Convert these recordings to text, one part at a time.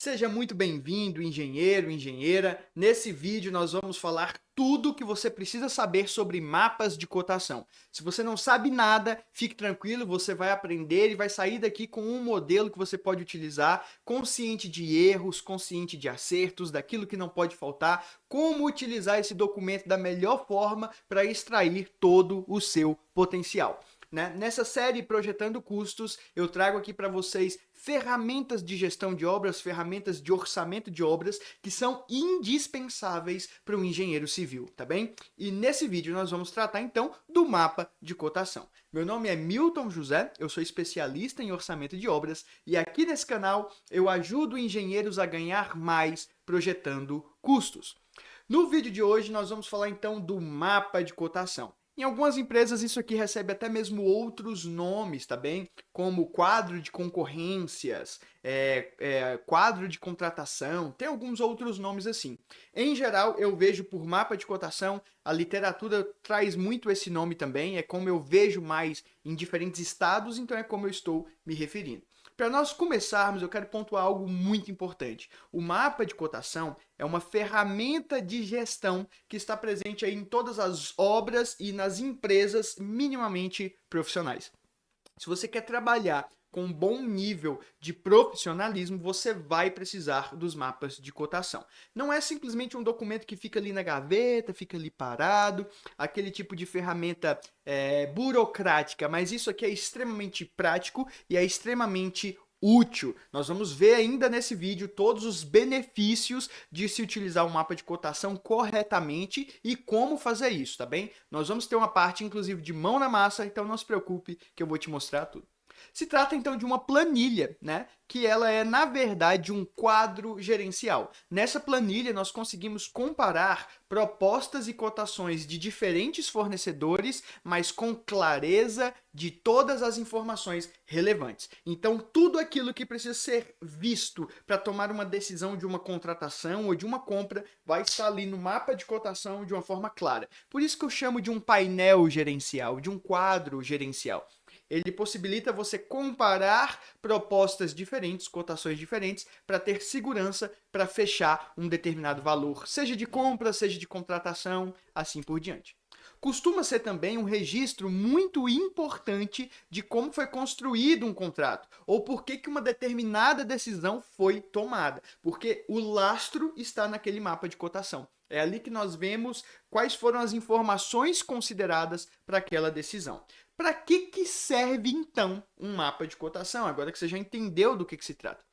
Seja muito bem-vindo, engenheiro, engenheira. Nesse vídeo nós vamos falar tudo o que você precisa saber sobre mapas de cotação. Se você não sabe nada, fique tranquilo, você vai aprender e vai sair daqui com um modelo que você pode utilizar, consciente de erros, consciente de acertos, daquilo que não pode faltar, como utilizar esse documento da melhor forma para extrair todo o seu potencial. Nessa série Projetando Custos, eu trago aqui para vocês ferramentas de gestão de obras, ferramentas de orçamento de obras que são indispensáveis para um engenheiro civil, tá bem? E nesse vídeo nós vamos tratar então do mapa de cotação. Meu nome é Milton José, eu sou especialista em orçamento de obras e aqui nesse canal eu ajudo engenheiros a ganhar mais projetando custos. No vídeo de hoje nós vamos falar então do mapa de cotação. Em algumas empresas isso aqui recebe até mesmo outros nomes, tá bem? Como quadro de concorrências, quadro de contratação, tem alguns outros nomes assim. Em geral, eu vejo por mapa de cotação, a literatura traz muito esse nome também, é como eu vejo mais em diferentes estados, então é como eu estou me referindo. Para nós começarmos, eu quero pontuar algo muito importante. O mapa de cotação é uma ferramenta de gestão que está presente aí em todas as obras e nas empresas minimamente profissionais. Se você quer trabalhar com um bom nível de profissionalismo, você vai precisar dos mapas de cotação. Não é simplesmente um documento que fica ali na gaveta, fica ali parado, aquele tipo de ferramenta burocrática, mas isso aqui é extremamente prático e é extremamente útil. Nós vamos ver ainda nesse vídeo todos os benefícios de se utilizar o mapa de cotação corretamente e como fazer isso, tá bem? Nós vamos ter uma parte, inclusive, de mão na massa, então não se preocupe que eu vou te mostrar tudo. Se trata então de uma planilha, né? Que ela é, na verdade, um quadro gerencial. Nessa planilha, nós conseguimos comparar propostas e cotações de diferentes fornecedores, mas com clareza de todas as informações relevantes. Então, tudo aquilo que precisa ser visto para tomar uma decisão de uma contratação ou de uma compra vai estar ali no mapa de cotação de uma forma clara. Por isso que eu chamo de um painel gerencial, de um quadro gerencial. Ele possibilita você comparar propostas diferentes, cotações diferentes, para ter segurança para fechar um determinado valor, seja de compra, seja de contratação, assim por diante. Costuma ser também um registro muito importante de como foi construído um contrato, ou por que uma determinada decisão foi tomada, porque o lastro está naquele mapa de cotação. É ali que nós vemos quais foram as informações consideradas para aquela decisão. Para que serve, então, um mapa de cotação? Agora que você já entendeu do que se trata.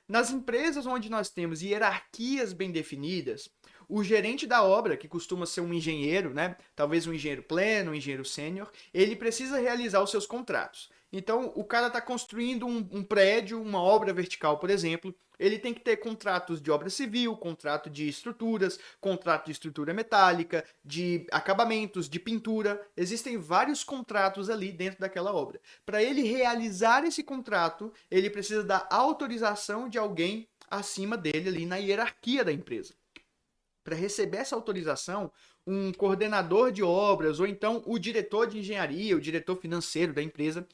Nas empresas onde nós temos hierarquias bem definidas, o gerente da obra, que costuma ser um engenheiro, né? Talvez um engenheiro pleno, um engenheiro sênior, ele precisa realizar os seus contratos. Então, o cara está construindo um prédio, uma obra vertical, por exemplo. Ele tem que ter contratos de obra civil, contrato de estruturas, contrato de estrutura metálica, de acabamentos, de pintura. Existem vários contratos ali dentro daquela obra. Para ele realizar esse contrato, ele precisa da autorização de alguém acima dele ali na hierarquia da empresa. Para receber essa autorização, um coordenador de obras ou então o diretor de engenharia, o diretor financeiro da empresa,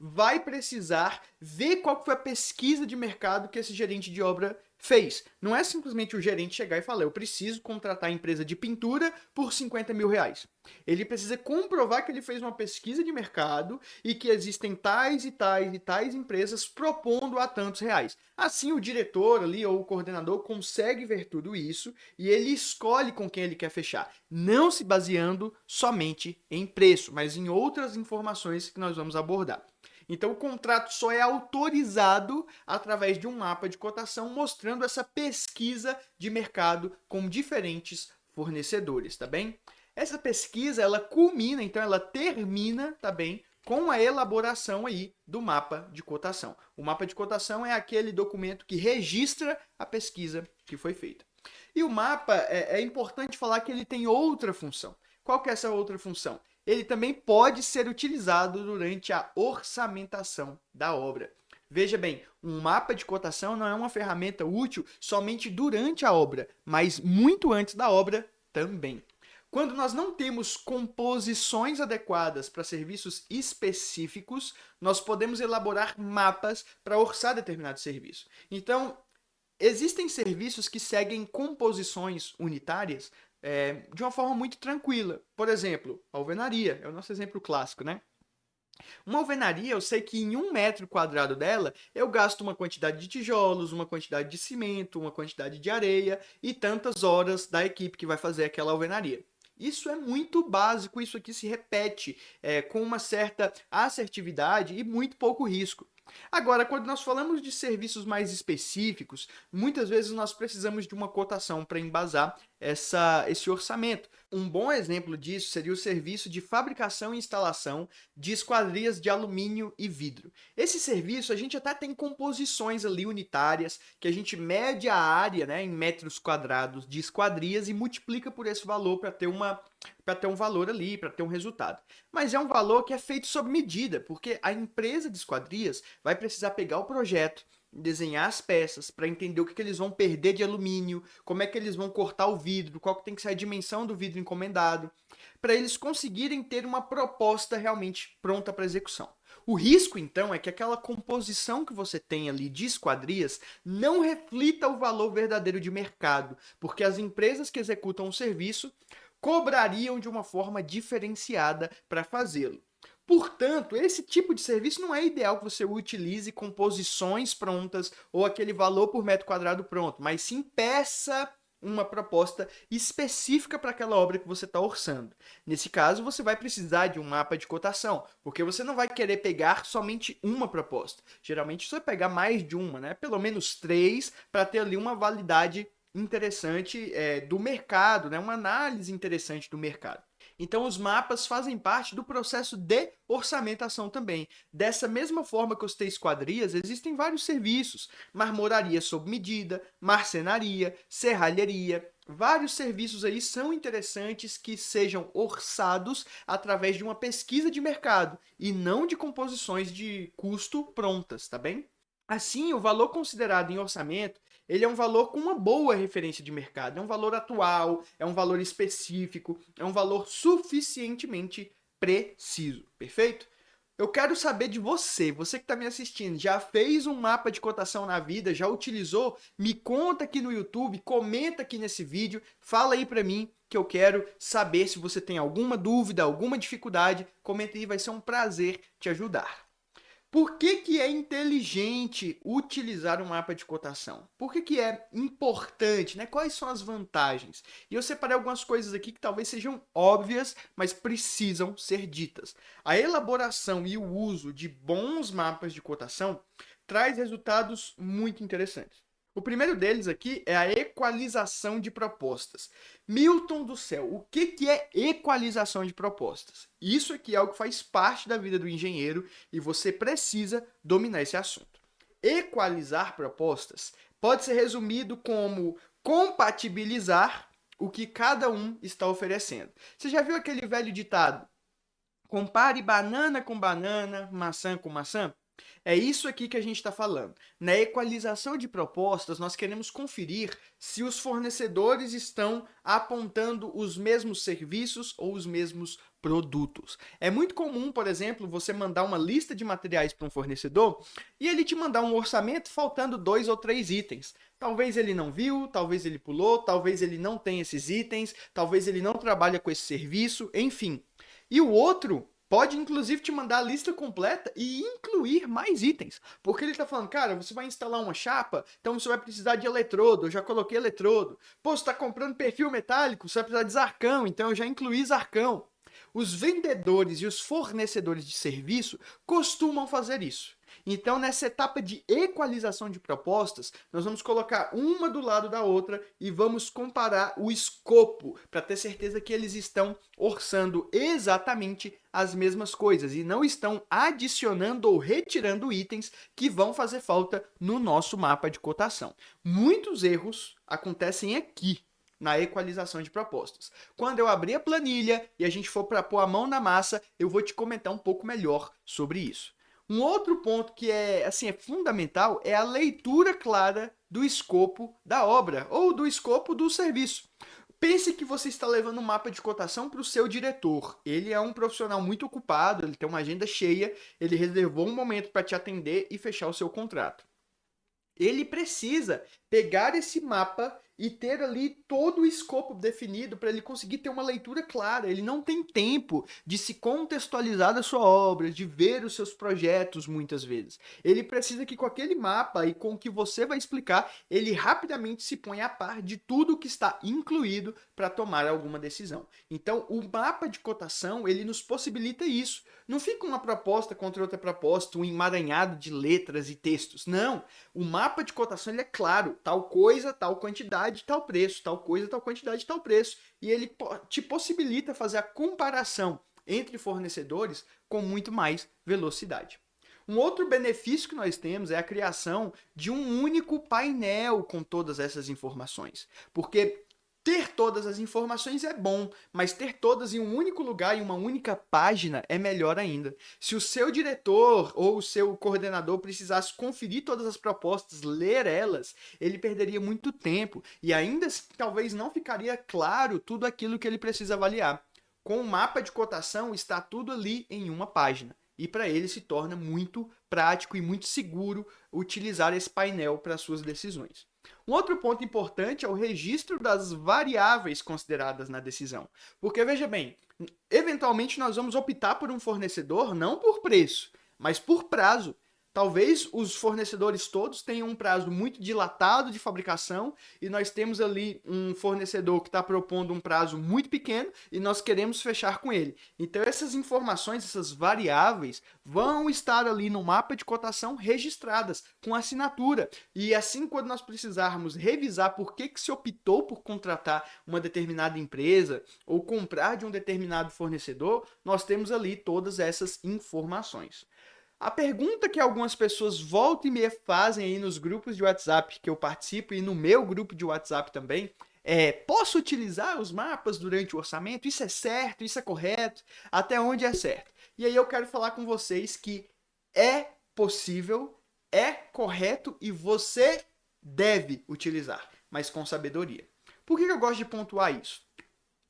vai precisar ver qual foi a pesquisa de mercado que esse gerente de obra fez. Não é simplesmente o gerente chegar e falar, eu preciso contratar a empresa de pintura por 50 mil reais. Ele precisa comprovar que ele fez uma pesquisa de mercado e que existem tais e tais e tais empresas propondo a tantos reais. Assim, o diretor ali ou o coordenador consegue ver tudo isso e ele escolhe com quem ele quer fechar, não se baseando somente em preço, mas em outras informações que nós vamos abordar. Então, o contrato só é autorizado através de um mapa de cotação mostrando essa pesquisa de mercado com diferentes fornecedores, tá bem? Essa pesquisa, ela culmina, então ela termina, tá bem, com a elaboração aí do mapa de cotação. O mapa de cotação é aquele documento que registra a pesquisa que foi feita. E o mapa, é importante falar que ele tem outra função. Qual que é essa outra função? Ele também pode ser utilizado durante a orçamentação da obra. Veja bem, um mapa de cotação não é uma ferramenta útil somente durante a obra, mas muito antes da obra também. Quando nós não temos composições adequadas para serviços específicos, nós podemos elaborar mapas para orçar determinado serviço. Então, Existem serviços que seguem composições unitárias de uma forma muito tranquila. Por exemplo, a alvenaria é o nosso exemplo clássico, né? Uma alvenaria, eu sei que em 1 metro quadrado dela, eu gasto uma quantidade de tijolos, uma quantidade de cimento, uma quantidade de areia e tantas horas da equipe que vai fazer aquela alvenaria. Isso é muito básico, isso aqui se repete com uma certa assertividade e muito pouco risco. Agora, quando nós falamos de serviços mais específicos, muitas vezes nós precisamos de uma cotação para embasar esse orçamento. Um bom exemplo disso seria o serviço de fabricação e instalação de esquadrias de alumínio e vidro. Esse serviço a gente até tem composições ali unitárias, que a gente mede a área, né, em metros quadrados de esquadrias e multiplica por esse valor para ter um valor ali, para ter um resultado. Mas é um valor que é feito sob medida, porque a empresa de esquadrias vai precisar pegar o projeto, desenhar as peças para entender o que eles vão perder de alumínio, como é que eles vão cortar o vidro, qual que tem que ser a dimensão do vidro encomendado, para eles conseguirem ter uma proposta realmente pronta para execução. O risco, então, é que aquela composição que você tem ali de esquadrias não reflita o valor verdadeiro de mercado, porque as empresas que executam o serviço cobrariam de uma forma diferenciada para fazê-lo. Portanto, esse tipo de serviço não é ideal que você utilize composições prontas ou aquele valor por metro quadrado pronto, mas sim peça uma proposta específica para aquela obra que você está orçando. Nesse caso, você vai precisar de um mapa de cotação, porque você não vai querer pegar somente uma proposta. Geralmente você vai pegar mais de uma, né? Pelo menos 3, para ter ali uma validade interessante do mercado, né? Uma análise interessante do mercado. Então, os mapas fazem parte do processo de orçamentação também. Dessa mesma forma que eu citei esquadrias, existem vários serviços: marmoraria sob medida, marcenaria, serralheria. Vários serviços aí são interessantes que sejam orçados através de uma pesquisa de mercado e não de composições de custo prontas, tá bem? Assim, o valor considerado em orçamento, ele é um valor com uma boa referência de mercado, é um valor atual, é um valor específico, é um valor suficientemente preciso, perfeito? Eu quero saber de você que está me assistindo, já fez um mapa de cotação na vida, já utilizou? Me conta aqui no YouTube, comenta aqui nesse vídeo, fala aí para mim que eu quero saber se você tem alguma dúvida, alguma dificuldade, comenta aí, vai ser um prazer te ajudar. Por que é inteligente utilizar um mapa de cotação? Por que é importante, né? Quais são as vantagens? E eu separei algumas coisas aqui que talvez sejam óbvias, mas precisam ser ditas. A elaboração e o uso de bons mapas de cotação traz resultados muito interessantes. O primeiro deles aqui é a equalização de propostas. Milton do céu, o que é equalização de propostas? Isso aqui é algo que faz parte da vida do engenheiro e você precisa dominar esse assunto. Equalizar propostas pode ser resumido como compatibilizar o que cada um está oferecendo. Você já viu aquele velho ditado? Compare banana com banana, maçã com maçã? É isso aqui que a gente está falando. Na equalização de propostas, nós queremos conferir se os fornecedores estão apontando os mesmos serviços ou os mesmos produtos. É muito comum, por exemplo, você mandar uma lista de materiais para um fornecedor e ele te mandar um orçamento faltando 2 ou 3 itens. Talvez ele não viu, talvez ele pulou, talvez ele não tenha esses itens, talvez ele não trabalha com esse serviço, enfim. E o outro pode, inclusive, te mandar a lista completa e incluir mais itens. Porque ele está falando, cara, você vai instalar uma chapa, então você vai precisar de eletrodo, eu já coloquei eletrodo. Pô, você está comprando perfil metálico, você vai precisar de zarcão, então eu já incluí zarcão. Os vendedores e os fornecedores de serviço costumam fazer isso. Então, nessa etapa de equalização de propostas, nós vamos colocar uma do lado da outra e vamos comparar o escopo para ter certeza que eles estão orçando exatamente as mesmas coisas e não estão adicionando ou retirando itens que vão fazer falta no nosso mapa de cotação. Muitos erros acontecem aqui na equalização de propostas. Quando eu abrir a planilha e a gente for para pôr a mão na massa, eu vou te comentar um pouco melhor sobre isso. Um outro ponto que é fundamental é a leitura clara do escopo da obra ou do escopo do serviço. Pense que você está levando um mapa de cotação para o seu diretor. Ele é um profissional muito ocupado, ele tem uma agenda cheia, ele reservou um momento para te atender e fechar o seu contrato. ele precisa pegar esse mapa e ter ali todo o escopo definido para ele conseguir ter uma leitura clara. Ele não tem tempo de se contextualizar da sua obra, de ver os seus projetos muitas vezes. Ele precisa que com aquele mapa e com o que você vai explicar, ele rapidamente se ponha a par de tudo que está incluído para tomar alguma decisão. Então, o mapa de cotação, ele nos possibilita isso. Não fica uma proposta contra outra proposta, um emaranhado de letras e textos. Não. O mapa de cotação ele é claro, tal coisa, tal quantidade, tal preço, tal coisa, tal quantidade, tal preço. E ele te possibilita fazer a comparação entre fornecedores com muito mais velocidade. Um outro benefício que nós temos é a criação de um único painel com todas essas informações. Porque ter todas as informações é bom, mas ter todas em um único lugar, em uma única página, é melhor ainda. Se o seu diretor ou o seu coordenador precisasse conferir todas as propostas, ler elas, ele perderia muito tempo e ainda talvez não ficaria claro tudo aquilo que ele precisa avaliar. Com o mapa de cotação, está tudo ali em uma página. E para ele se torna muito prático e muito seguro utilizar esse painel para suas decisões. Um outro ponto importante é o registro das variáveis consideradas na decisão. Porque, veja bem, eventualmente nós vamos optar por um fornecedor não por preço, mas por prazo. Talvez os fornecedores todos tenham um prazo muito dilatado de fabricação e nós temos ali um fornecedor que está propondo um prazo muito pequeno e nós queremos fechar com ele. Então essas informações, essas variáveis vão estar ali no mapa de cotação registradas com assinatura. E assim, quando nós precisarmos revisar por que se optou por contratar uma determinada empresa ou comprar de um determinado fornecedor, nós temos ali todas essas informações. A pergunta que algumas pessoas volta e meia fazem aí nos grupos de WhatsApp que eu participo e no meu grupo de WhatsApp também é: posso utilizar os mapas durante o orçamento? Isso é certo? Isso é correto? Até onde é certo? E aí eu quero falar com vocês que é possível, é correto e você deve utilizar, mas com sabedoria. Por que eu gosto de pontuar isso?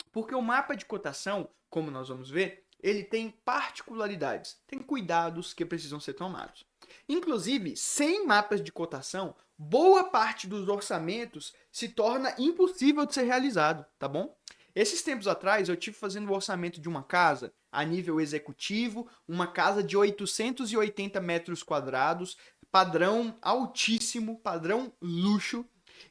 Porque o mapa de cotação, como nós vamos ver, ele tem particularidades, tem cuidados que precisam ser tomados. Inclusive, sem mapas de cotação, boa parte dos orçamentos se torna impossível de ser realizado, tá bom? Esses tempos atrás, eu tive fazendo o orçamento de uma casa a nível executivo, uma casa de 880 metros quadrados, padrão altíssimo, padrão luxo,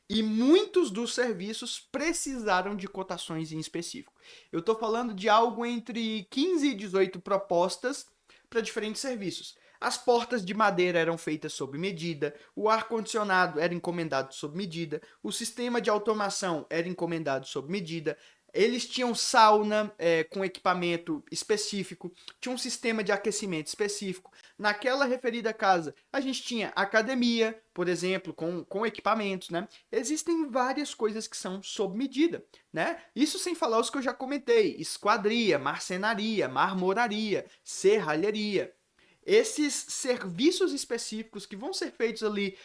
e muitos dos serviços precisaram de cotações em específico. Eu estou falando de algo entre 15 e 18 propostas para diferentes serviços. As portas de madeira eram feitas sob medida, o ar-condicionado era encomendado sob medida, o sistema de automação era encomendado sob medida, eles tinham sauna com equipamento específico, tinha um sistema de aquecimento específico. Naquela referida casa, a gente tinha academia, por exemplo, com equipamentos, né? Existem várias coisas que são sob medida, né? Isso sem falar os que eu já comentei: esquadria, marcenaria, marmoraria, serralheria. Esses serviços específicos que vão ser feitos ali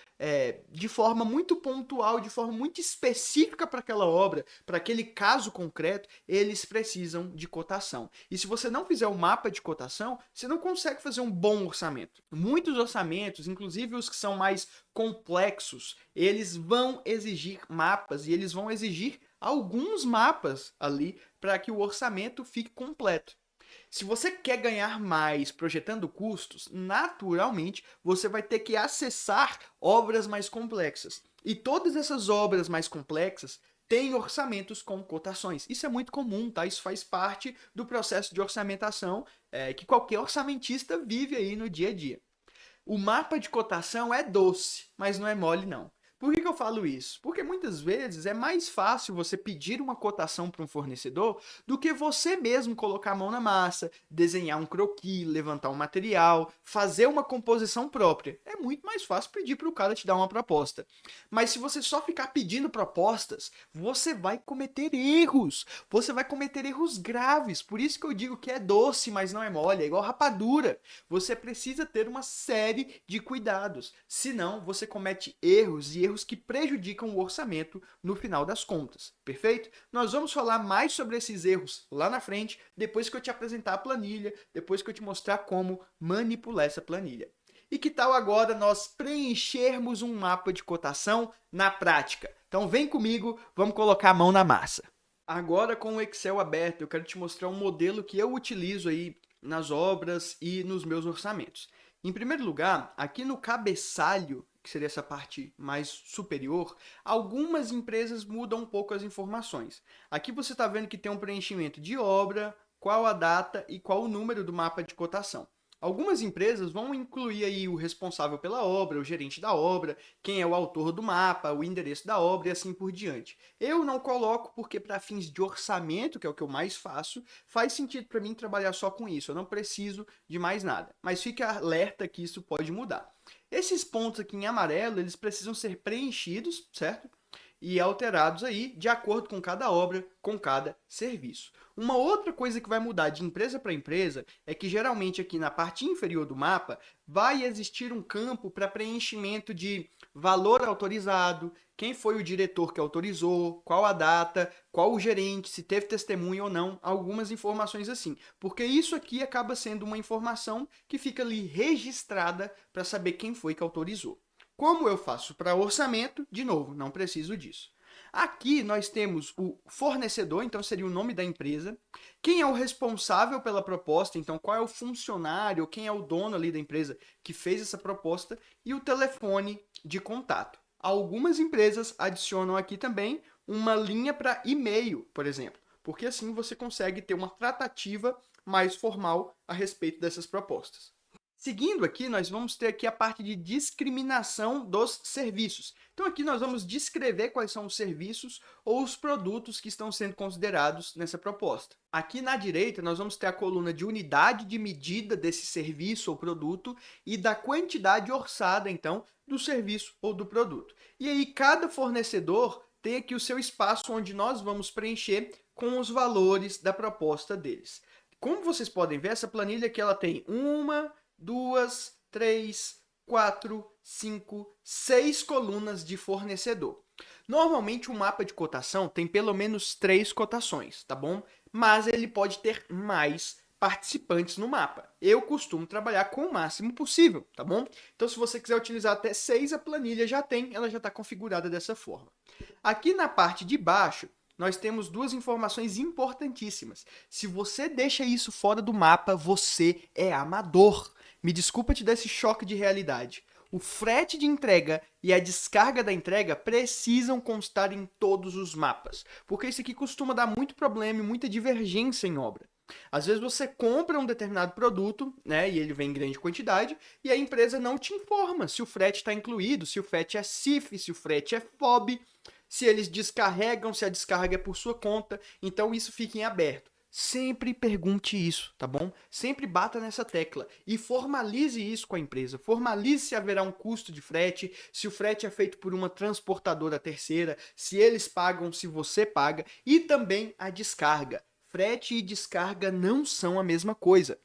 de forma muito pontual, de forma muito específica para aquela obra, para aquele caso concreto, eles precisam de cotação. E se você não fizer um mapa de cotação, você não consegue fazer um bom orçamento. Muitos orçamentos, inclusive os que são mais complexos, eles vão exigir mapas e eles vão exigir alguns mapas ali para que o orçamento fique completo. Se você quer ganhar mais projetando custos, naturalmente você vai ter que acessar obras mais complexas. E todas essas obras mais complexas têm orçamentos com cotações. Isso é muito comum, tá? Isso faz parte do processo de orçamentação que qualquer orçamentista vive aí no dia a dia. O mapa de cotação é doce, mas não é mole não. Por que eu falo isso? Porque muitas vezes é mais fácil você pedir uma cotação para um fornecedor do que você mesmo colocar a mão na massa, desenhar um croquis, levantar um material, fazer uma composição própria. É muito mais fácil pedir para o cara te dar uma proposta. Mas se você só ficar pedindo propostas, você vai cometer erros. Você vai cometer erros graves. Por isso que eu digo que é doce, mas não é mole. É igual rapadura. Você precisa ter uma série de cuidados. Senão, você comete erros e erros que prejudicam o orçamento no final das contas, perfeito? Nós vamos falar mais sobre esses erros lá na frente, depois que eu te apresentar a planilha, depois que eu te mostrar como manipular essa planilha. E que tal agora nós preenchermos um mapa de cotação na prática? Então vem comigo, vamos colocar a mão na massa. Agora com o Excel aberto, eu quero te mostrar um modelo que eu utilizo aí nas obras e nos meus orçamentos. Em primeiro lugar, aqui no cabeçalho, que seria essa parte mais superior, algumas empresas mudam um pouco as informações. Aqui você está vendo que tem um preenchimento de obra, qual a data e qual o número do mapa de cotação. Algumas empresas vão incluir aí o responsável pela obra, o gerente da obra, quem é o autor do mapa, o endereço da obra e assim por diante. Eu não coloco porque para fins de orçamento, que é o que eu mais faço, faz sentido para mim trabalhar só com isso. Eu não preciso de mais nada. Mas fique alerta que isso pode mudar. Esses pontos aqui em amarelo, eles precisam ser preenchidos, certo? E alterados aí de acordo com cada obra, com cada serviço. Uma outra coisa que vai mudar de empresa para empresa é que geralmente aqui na parte inferior do mapa vai existir um campo para preenchimento de valor autorizado, quem foi o diretor que autorizou, qual a data, qual o gerente, se teve testemunha ou não, algumas informações assim. Porque isso aqui acaba sendo uma informação que fica ali registrada para saber quem foi que autorizou. Como eu faço para orçamento, de novo, não preciso disso. Aqui nós temos o fornecedor, então seria o nome da empresa, quem é o responsável pela proposta, então qual é o funcionário, quem é o dono ali da empresa que fez essa proposta, e o telefone de contato. Algumas empresas adicionam aqui também uma linha para e-mail, por exemplo, porque assim você consegue ter uma tratativa mais formal a respeito dessas propostas. Seguindo aqui, nós vamos ter aqui a parte de discriminação dos serviços. Então aqui nós vamos descrever quais são os serviços ou os produtos que estão sendo considerados nessa proposta. Aqui na direita nós vamos ter a coluna de unidade de medida desse serviço ou produto e da quantidade orçada, então, do serviço ou do produto. E aí cada fornecedor tem aqui o seu espaço onde nós vamos preencher com os valores da proposta deles. Como vocês podem ver, essa planilha aqui ela tem 2, 3, 4, 5, 6 colunas de fornecedor. Normalmente, um mapa de cotação tem pelo menos 3 cotações, tá bom? Mas ele pode ter mais participantes no mapa. Eu costumo trabalhar com o máximo possível, tá bom? Então, se você quiser utilizar até 6, a planilha já tem, ela já está configurada dessa forma. Aqui na parte de baixo, nós temos duas informações importantíssimas. Se você deixa isso fora do mapa, você é amador. Me desculpa te dar esse choque de realidade. O frete de entrega e a descarga da entrega precisam constar em todos os mapas, porque isso aqui costuma dar muito problema e muita divergência em obra. Às vezes você compra um determinado produto, né, e ele vem em grande quantidade, e a empresa não te informa se o frete está incluído, se o frete é CIF, se o frete é FOB, se eles descarregam, se a descarga é por sua conta, então isso fica em aberto. Sempre pergunte isso, tá bom? Sempre bata nessa tecla e formalize isso com a empresa. Formalize se haverá um custo de frete, se o frete é feito por uma transportadora terceira, se eles pagam, se você paga e também a descarga. Frete e descarga não são a mesma coisa.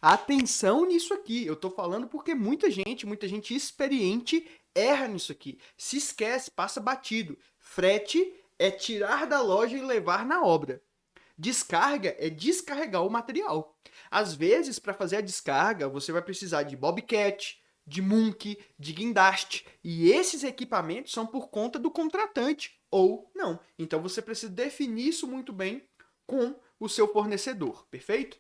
Atenção nisso aqui, eu tô falando porque muita gente experiente erra nisso aqui. Se esquece, passa batido. Frete é tirar da loja e levar na obra. Descarga é descarregar o material. Às vezes, para fazer a descarga, você vai precisar de Bobcat, de Munk, de guindaste. E esses equipamentos são por conta do contratante, ou não. Então, você precisa definir isso muito bem com o seu fornecedor, perfeito?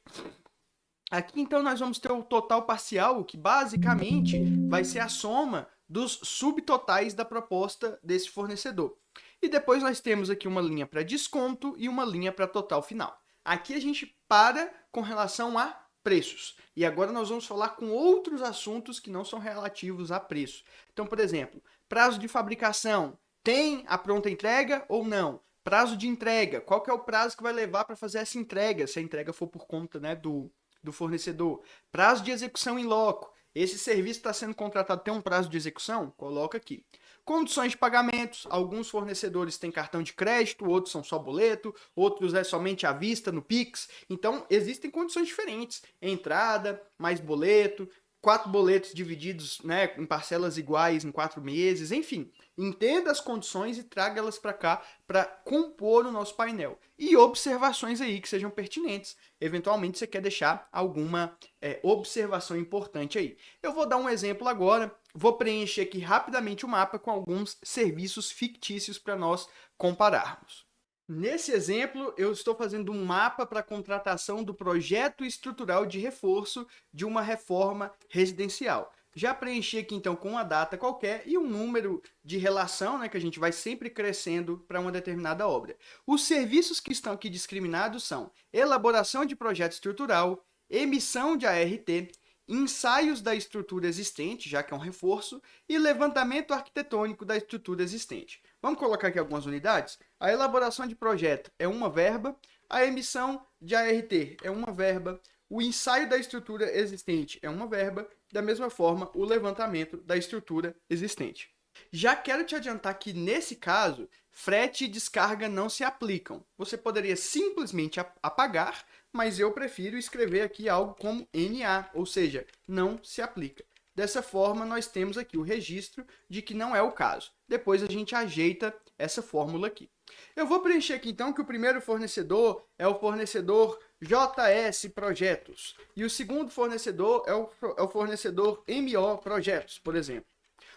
Aqui, então, nós vamos ter o total parcial, que basicamente vai ser a soma dos subtotais da proposta desse fornecedor. E depois nós temos aqui uma linha para desconto e uma linha para total final. Aqui a gente para com relação a preços. E agora nós vamos falar com outros assuntos que não são relativos a preço. Então, por exemplo, prazo de fabricação. Tem a pronta entrega ou não? Prazo de entrega. Qual que é o prazo que vai levar para fazer essa entrega? Se a entrega for por conta, né, do fornecedor. Prazo de execução em loco. Esse serviço está sendo contratado, tem um prazo de execução? Coloca aqui. Condições de pagamentos. Alguns fornecedores têm cartão de crédito, outros são só boleto, outros é somente à vista no Pix. Então, existem condições diferentes. Entrada, mais boleto, 4 boletos divididos, né, em parcelas iguais em 4 meses, enfim. Entenda as condições e traga elas para cá para compor o nosso painel. E observações aí que sejam pertinentes. Eventualmente você quer deixar alguma observação importante aí. Eu vou dar um exemplo agora. Vou preencher aqui rapidamente o mapa com alguns serviços fictícios para nós compararmos. Nesse exemplo, eu estou fazendo um mapa para a contratação do projeto estrutural de reforço de uma reforma residencial. Já preenchi aqui, então, com uma data qualquer e um número de relação, né, que a gente vai sempre crescendo para uma determinada obra. Os serviços que estão aqui discriminados são elaboração de projeto estrutural, emissão de ART, ensaios da estrutura existente, já que é um reforço, e levantamento arquitetônico da estrutura existente. Vamos colocar aqui algumas unidades? A elaboração de projeto é uma verba, a emissão de ART é uma verba, o ensaio da estrutura existente é uma verba, da mesma forma, o levantamento da estrutura existente. Já quero te adiantar que, nesse caso, frete e descarga não se aplicam. Você poderia simplesmente apagar, mas eu prefiro escrever aqui algo como NA, ou seja, não se aplica. Dessa forma, nós temos aqui o registro de que não é o caso. Depois a gente ajeita essa fórmula aqui. Eu vou preencher aqui, então, que o primeiro fornecedor é o fornecedor JS Projetos. E o segundo fornecedor é o fornecedor MO Projetos, por exemplo.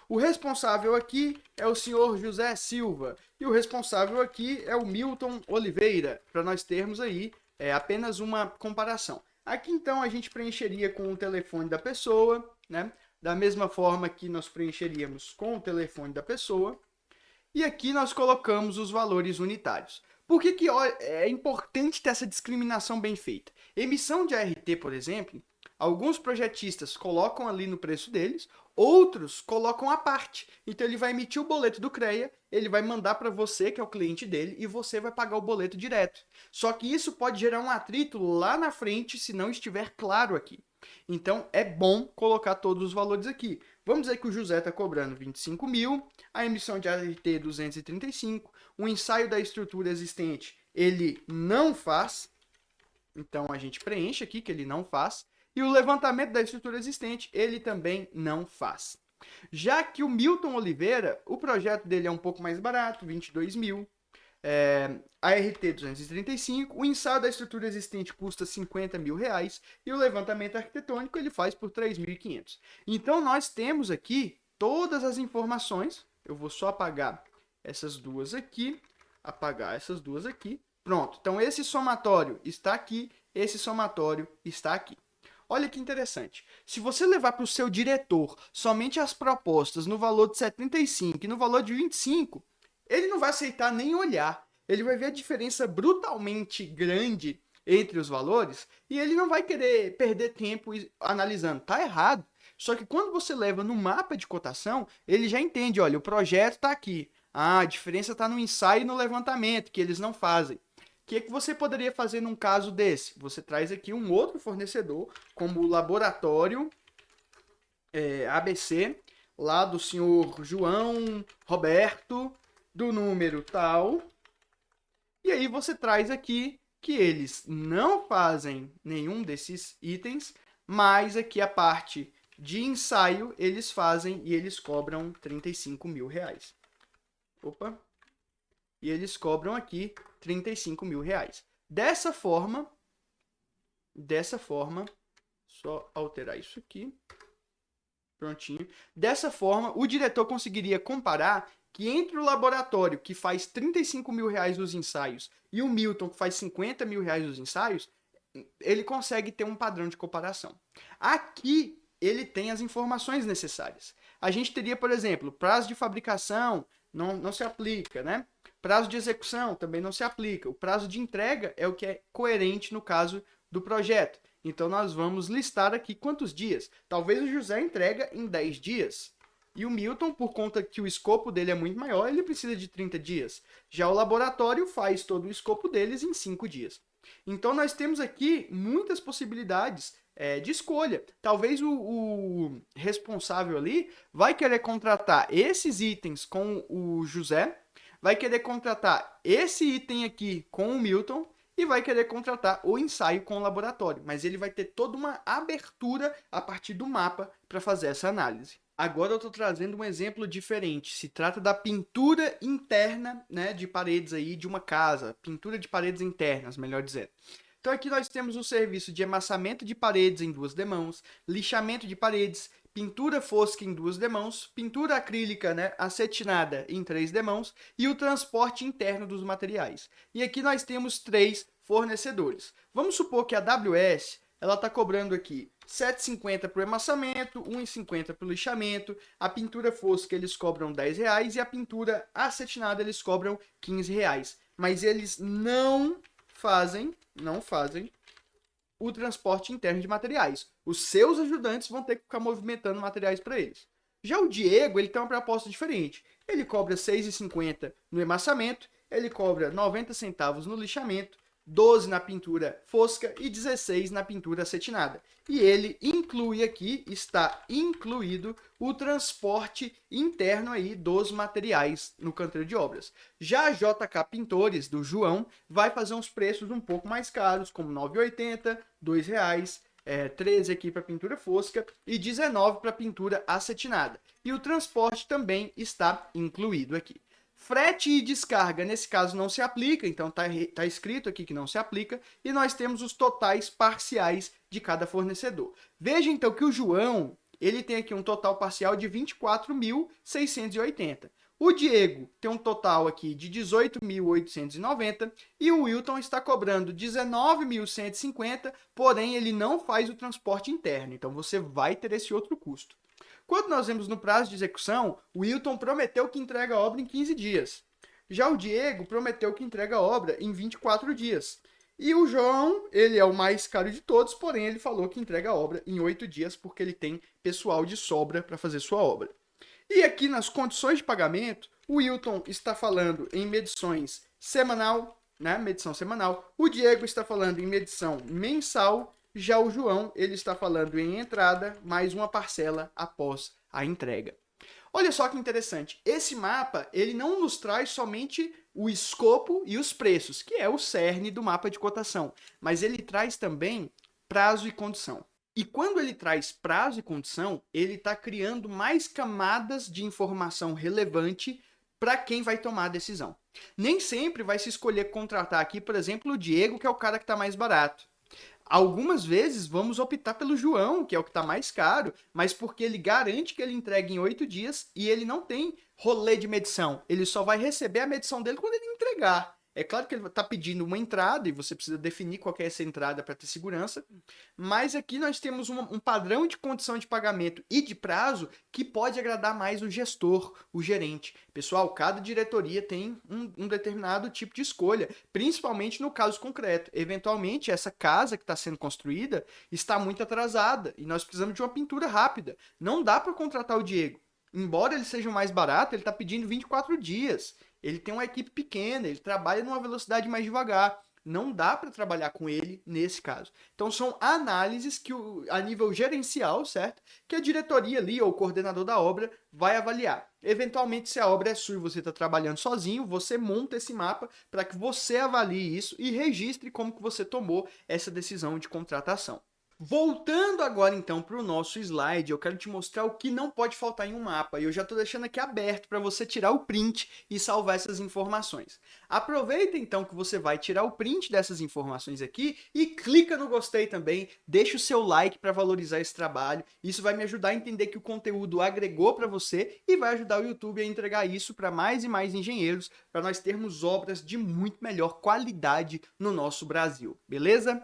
O responsável aqui é o senhor José Silva. E o responsável aqui é o Milton Oliveira, para nós termos aí apenas uma comparação. Aqui, então, a gente preencheria com o telefone da pessoa, né? Da mesma forma que nós preencheríamos com o telefone da pessoa. E aqui nós colocamos os valores unitários. Por que é importante ter essa discriminação bem feita? Emissão de ART, por exemplo, alguns projetistas colocam ali no preço deles, outros colocam à parte. Então ele vai emitir o boleto do CREA, ele vai mandar para você, que é o cliente dele, e você vai pagar o boleto direto. Só que isso pode gerar um atrito lá na frente se não estiver claro aqui. Então é bom colocar todos os valores aqui. Vamos dizer que o José está cobrando 25 mil, a emissão de ART 235, o ensaio da estrutura existente ele não faz, então a gente preenche aqui que ele não faz, e o levantamento da estrutura existente ele também não faz. Já que o Milton Oliveira, o projeto dele é um pouco mais barato, 22 mil, ART 235, o ensaio da estrutura existente custa 50 mil reais e o levantamento arquitetônico ele faz por 3.500. Então nós temos aqui todas as informações, eu vou só apagar essas duas aqui, pronto. Então esse somatório está aqui, esse somatório está aqui. Olha que interessante. Se você levar para o seu diretor somente as propostas no valor de 75 e no valor de 25, ele não vai aceitar nem olhar. Ele vai ver a diferença brutalmente grande entre os valores e ele não vai querer perder tempo analisando. Tá errado. Só que quando você leva no mapa de cotação, ele já entende, olha, o projeto está aqui. Ah, a diferença está no ensaio e no levantamento, que eles não fazem. O que você poderia fazer num caso desse? Você traz aqui um outro fornecedor, como o laboratório ABC, lá do senhor João Roberto, do número tal, e aí você traz aqui que eles não fazem nenhum desses itens, mas aqui a parte de ensaio eles fazem e eles cobram 35 mil reais. Opa! E eles cobram aqui 35 mil reais. Dessa forma, só alterar isso aqui, prontinho. Dessa forma, o diretor conseguiria comparar que entre o laboratório, que faz 35 mil reais nos ensaios, e o Milton, que faz 50 mil reais nos ensaios, ele consegue ter um padrão de comparação. Aqui, ele tem as informações necessárias. A gente teria, por exemplo, prazo de fabricação, não se aplica, né? Prazo de execução também não se aplica. O prazo de entrega é o que é coerente no caso do projeto. Então, nós vamos listar aqui quantos dias. Talvez o José entrega em 10 dias. E o Milton, por conta que o escopo dele é muito maior, ele precisa de 30 dias. Já o laboratório faz todo o escopo deles em 5 dias. Então, nós temos aqui muitas possibilidades de escolha. Talvez o responsável ali vai querer contratar esses itens com o José, vai querer contratar esse item aqui com o Milton e vai querer contratar o ensaio com o laboratório, mas ele vai ter toda uma abertura a partir do mapa para fazer essa análise. Agora eu estou trazendo um exemplo diferente. Se trata da pintura interna, né, de paredes aí de uma casa, pintura de paredes internas, melhor dizendo. Então aqui nós temos o serviço de emassamento de paredes em 2 demãos, lixamento de paredes, pintura fosca em 2 demãos, pintura acrílica, né, acetinada em 3 demãos e o transporte interno dos materiais. E aqui nós temos 3 fornecedores. Vamos supor que a AWS ela está cobrando aqui R$ 7,50 para o emassamento, R$ 1,50 para o lixamento, a pintura fosca eles cobram R$ 10 e a pintura acetinada eles cobram R$ 15. Mas eles não fazem o transporte interno de materiais. Os seus ajudantes vão ter que ficar movimentando materiais para eles. Já o Diego, ele tem uma proposta diferente. Ele cobra R$ 6,50 no emassamento, ele cobra 90 centavos no lixamento, 12 na pintura fosca e 16 na pintura acetinada. E ele inclui aqui, está incluído o transporte interno aí dos materiais no canteiro de obras. Já a JK Pintores, do João, vai fazer uns preços um pouco mais caros, como R$ 9,80, R$ 2,00, 13 aqui para pintura fosca e 19 para pintura acetinada. E o transporte também está incluído aqui. Frete e descarga, nesse caso, não se aplica, então tá escrito aqui que não se aplica, e nós temos os totais parciais de cada fornecedor. Veja, então, que o João, ele tem aqui um total parcial de 24.680. O Diego tem um total aqui de 18.890 e o Wilton está cobrando 19.150, porém ele não faz o transporte interno, então você vai ter esse outro custo. Quando nós vemos no prazo de execução, o Wilton prometeu que entrega a obra em 15 dias. Já o Diego prometeu que entrega a obra em 24 dias. E o João, ele é o mais caro de todos, porém ele falou que entrega a obra em 8 dias porque ele tem pessoal de sobra para fazer sua obra. E aqui nas condições de pagamento, o Wilton está falando em medições semanal, né, medição semanal. O Diego está falando em medição mensal. Já o João, ele está falando em entrada, mais uma parcela após a entrega. Olha só que interessante, esse mapa, ele não nos traz somente o escopo e os preços, que é o cerne do mapa de cotação, mas ele traz também prazo e condição. E quando ele traz prazo e condição, ele está criando mais camadas de informação relevante para quem vai tomar a decisão. Nem sempre vai se escolher contratar aqui, por exemplo, o Diego, que é o cara que está mais barato. Algumas vezes vamos optar pelo João, que é o que está mais caro, mas porque ele garante que ele entrega em 8 dias e ele não tem rolê de medição. Ele só vai receber a medição dele quando ele entregar. É claro que ele está pedindo uma entrada e você precisa definir qual que é essa entrada para ter segurança, mas aqui nós temos um padrão de condição de pagamento e de prazo que pode agradar mais o gestor, o gerente. Pessoal, cada diretoria tem um determinado tipo de escolha, principalmente no caso concreto. Eventualmente, essa casa que está sendo construída está muito atrasada e nós precisamos de uma pintura rápida. Não dá para contratar o Diego. Embora ele seja o mais barato, ele está pedindo 24 dias. Ele tem uma equipe pequena, ele trabalha numa velocidade mais devagar. Não dá para trabalhar com ele nesse caso. Então são análises que a nível gerencial, certo? Que a diretoria ali ou o coordenador da obra vai avaliar. Eventualmente, se a obra é sua e você está trabalhando sozinho, você monta esse mapa para que você avalie isso e registre como que você tomou essa decisão de contratação. Voltando agora então para o nosso slide, eu quero te mostrar o que não pode faltar em um mapa. E eu já estou deixando aqui aberto para você tirar o print e salvar essas informações. Aproveita então que você vai tirar o print dessas informações aqui e clica no gostei também, deixa o seu like para valorizar esse trabalho. Isso vai me ajudar a entender que o conteúdo agregou para você e vai ajudar o YouTube a entregar isso para mais e mais engenheiros, para nós termos obras de muito melhor qualidade no nosso Brasil, beleza?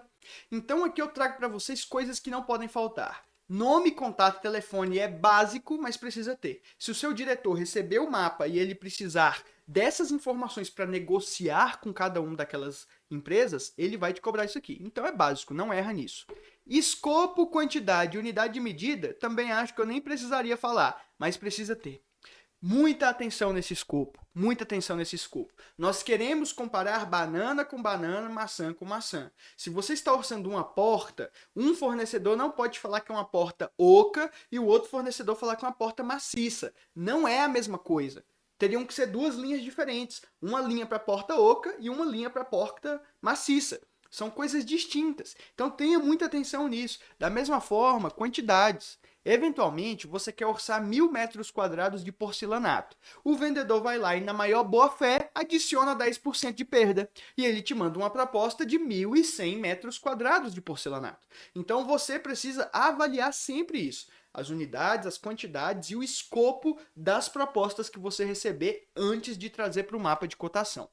Então aqui eu trago para vocês coisas que não podem faltar. Nome, contato, telefone é básico, mas precisa ter. Se o seu diretor receber o mapa e ele precisar dessas informações para negociar com cada uma daquelas empresas, ele vai te cobrar isso aqui. Então é básico, não erra nisso. Escopo, quantidade e unidade de medida, também acho que eu nem precisaria falar, mas precisa ter. Muita atenção nesse escopo, muita atenção nesse escopo. Nós queremos comparar banana com banana, maçã com maçã. Se você está orçando uma porta, um fornecedor não pode falar que é uma porta oca e o outro fornecedor falar que é uma porta maciça. Não é a mesma coisa. teriam que ser duas linhas diferentes. Uma linha para a porta oca e uma linha para a porta maciça. São coisas distintas. Então tenha muita atenção nisso. Da mesma forma, quantidades. Eventualmente, você quer orçar 1.000 metros quadrados de porcelanato. O vendedor vai lá e, na maior boa-fé, adiciona 10% de perda. E ele te manda uma proposta de 1.100 metros quadrados de porcelanato. Então, você precisa avaliar sempre isso. As unidades, as quantidades e o escopo das propostas que você receber antes de trazer para o mapa de cotação.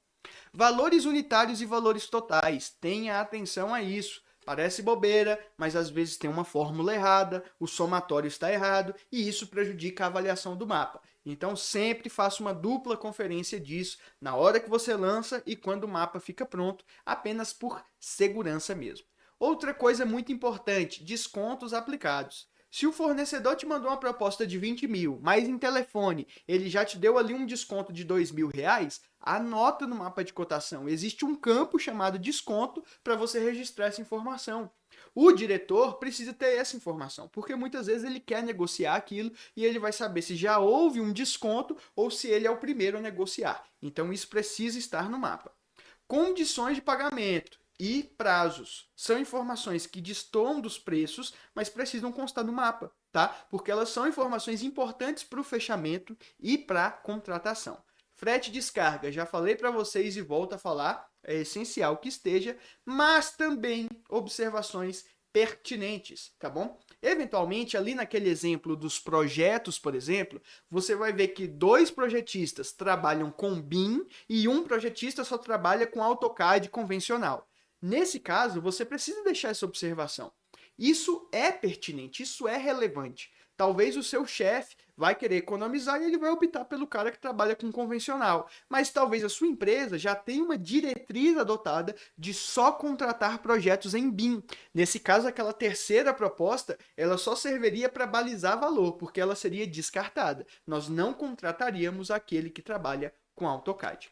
Valores unitários e valores totais. Tenha atenção a isso. Parece bobeira, mas às vezes tem uma fórmula errada, o somatório está errado e isso prejudica a avaliação do mapa. Então sempre faça uma dupla conferência disso na hora que você lança e quando o mapa fica pronto, apenas por segurança mesmo. Outra coisa muito importante, descontos aplicados. Se o fornecedor te mandou uma proposta de 20 mil, mas em telefone ele já te deu ali um desconto de R$ 2.000, anota no mapa de cotação. Existe um campo chamado desconto para você registrar essa informação. O diretor precisa ter essa informação, porque muitas vezes ele quer negociar aquilo e ele vai saber se já houve um desconto ou se ele é o primeiro a negociar. Então isso precisa estar no mapa. Condições de pagamento e prazos são informações que destoam dos preços, mas precisam constar no mapa, tá? Porque elas são informações importantes para o fechamento e para a contratação. Frete e descarga, já falei para vocês e volto a falar, é essencial que esteja, mas também observações pertinentes, tá bom? Eventualmente, ali naquele exemplo dos projetos, por exemplo, você vai ver que 2 projetistas trabalham com BIM e um projetista só trabalha com AutoCAD convencional. Nesse caso, você precisa deixar essa observação. Isso é pertinente, isso é relevante. Talvez o seu chefe vai querer economizar e ele vai optar pelo cara que trabalha com convencional. Mas talvez a sua empresa já tenha uma diretriz adotada de só contratar projetos em BIM. Nesse caso, aquela terceira proposta, ela só serviria para balizar valor, porque ela seria descartada. Nós não contrataríamos aquele que trabalha com AutoCAD.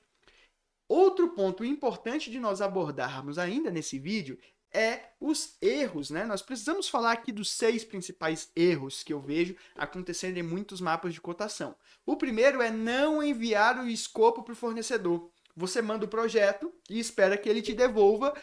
Outro ponto importante de nós abordarmos ainda nesse vídeo é os erros, né? Nós precisamos falar aqui dos 6 principais erros que eu vejo acontecendo em muitos mapas de cotação. O primeiro é não enviar o escopo para o fornecedor. Você manda o projeto e espera que ele te devolva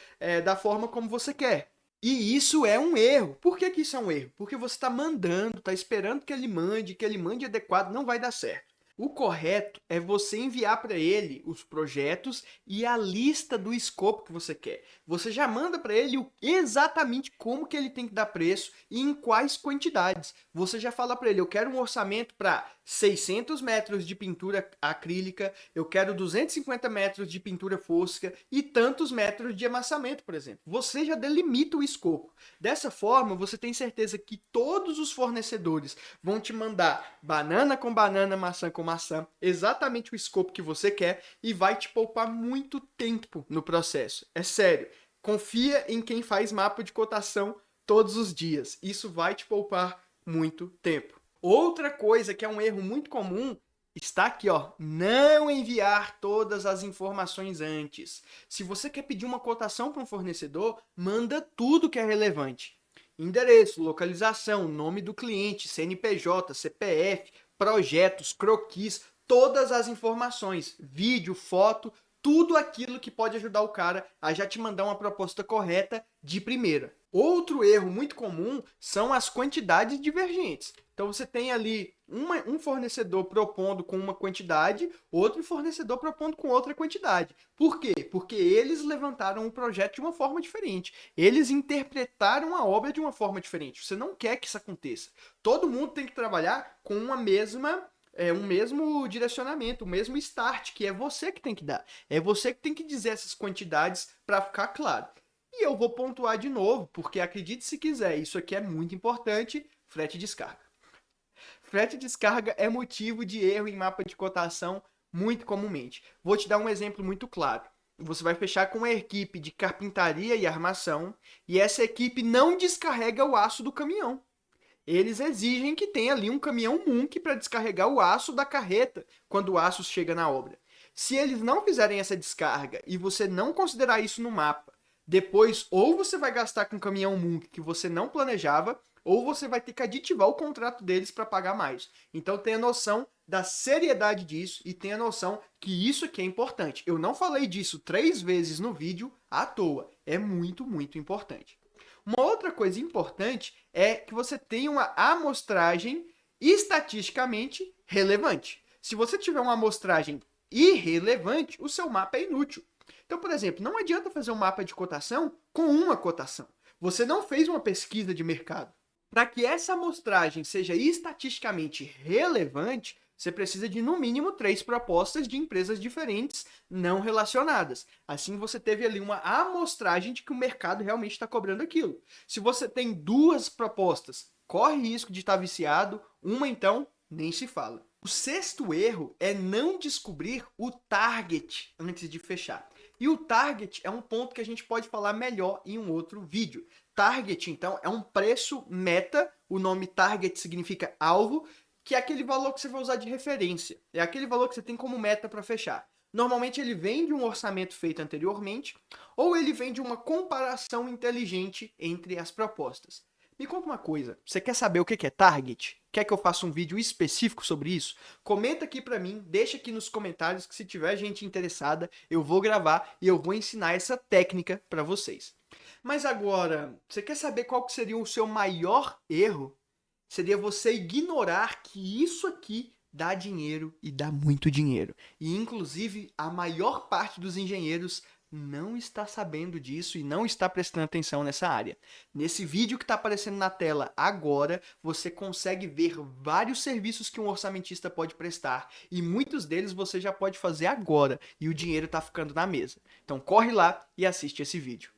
da forma como você quer. E isso é um erro. Por que isso é um erro? Porque você está mandando, está esperando que ele mande adequado, não vai dar certo. O correto é você enviar para ele os projetos e a lista do escopo que você quer. Você já manda para ele exatamente como que ele tem que dar preço e em quais quantidades. Você já fala para ele, eu quero um orçamento para 600 metros de pintura acrílica, eu quero 250 metros de pintura fosca e tantos metros de amassamento, por exemplo. Você já delimita o escopo. Dessa forma, você tem certeza que todos os fornecedores vão te mandar banana com banana, maçã com maçã, exatamente o escopo que você quer e vai te poupar muito tempo no processo. É sério, confia em quem faz mapa de cotação todos os dias. Isso vai te poupar muito tempo. Outra coisa que é um erro muito comum está aqui, ó, não enviar todas as informações antes. Se você quer pedir uma cotação para um fornecedor, manda tudo que é relevante. Endereço, localização, nome do cliente, CNPJ, CPF, projetos, croquis, todas as informações, vídeo, foto, tudo aquilo que pode ajudar o cara a já te mandar uma proposta correta de primeira. Outro erro muito comum são as quantidades divergentes. Então você tem ali um fornecedor propondo com uma quantidade, outro fornecedor propondo com outra quantidade. Por quê? Porque eles levantaram o projeto de uma forma diferente. Eles interpretaram a obra de uma forma diferente. Você não quer que isso aconteça. Todo mundo tem que trabalhar com um mesmo direcionamento, o mesmo start, que é você que tem que dar. É você que tem que dizer essas quantidades para ficar claro. E eu vou pontuar de novo, porque acredite se quiser, isso aqui é muito importante, frete e descarga. Frete e descarga é motivo de erro em mapa de cotação muito comumente. Vou te dar um exemplo muito claro. Você vai fechar com uma equipe de carpintaria e armação e essa equipe não descarrega o aço do caminhão. Eles exigem que tenha ali um caminhão Munk para descarregar o aço da carreta quando o aço chega na obra. Se eles não fizerem essa descarga e você não considerar isso no mapa, depois ou você vai gastar com caminhão Munk que você não planejava, ou você vai ter que aditivar o contrato deles para pagar mais. Então tenha noção da seriedade disso e tenha noção que isso aqui é importante. Eu não falei disso 3 vezes no vídeo à toa. É muito, muito importante. Uma outra coisa importante é que você tenha uma amostragem estatisticamente relevante. Se você tiver uma amostragem irrelevante, o seu mapa é inútil. Então, por exemplo, não adianta fazer um mapa de cotação com uma cotação. Você não fez uma pesquisa de mercado. Para que essa amostragem seja estatisticamente relevante, você precisa de, no mínimo, 3 propostas de empresas diferentes não relacionadas. Assim, você teve ali uma amostragem de que o mercado realmente está cobrando aquilo. Se você tem 2 propostas, corre risco de estar viciado. Uma, então, nem se fala. O 6º erro é não descobrir o target antes de fechar. E o target é um ponto que a gente pode falar melhor em um outro vídeo. Target, então, é um preço meta. O nome target significa alvo, que é aquele valor que você vai usar de referência. É aquele valor que você tem como meta para fechar. Normalmente ele vem de um orçamento feito anteriormente, ou ele vem de uma comparação inteligente entre as propostas. Me conta uma coisa, você quer saber o que é target? Quer que eu faça um vídeo específico sobre isso? Comenta aqui pra mim, deixa aqui nos comentários que se tiver gente interessada, eu vou gravar e eu vou ensinar essa técnica para vocês. Mas agora, você quer saber qual que seria o seu maior erro? Seria você ignorar que isso aqui dá dinheiro e dá muito dinheiro. E, inclusive, a maior parte dos engenheiros não está sabendo disso e não está prestando atenção nessa área. Nesse vídeo que está aparecendo na tela agora, você consegue ver vários serviços que um orçamentista pode prestar e muitos deles você já pode fazer agora e o dinheiro está ficando na mesa. Então corre lá e assiste esse vídeo.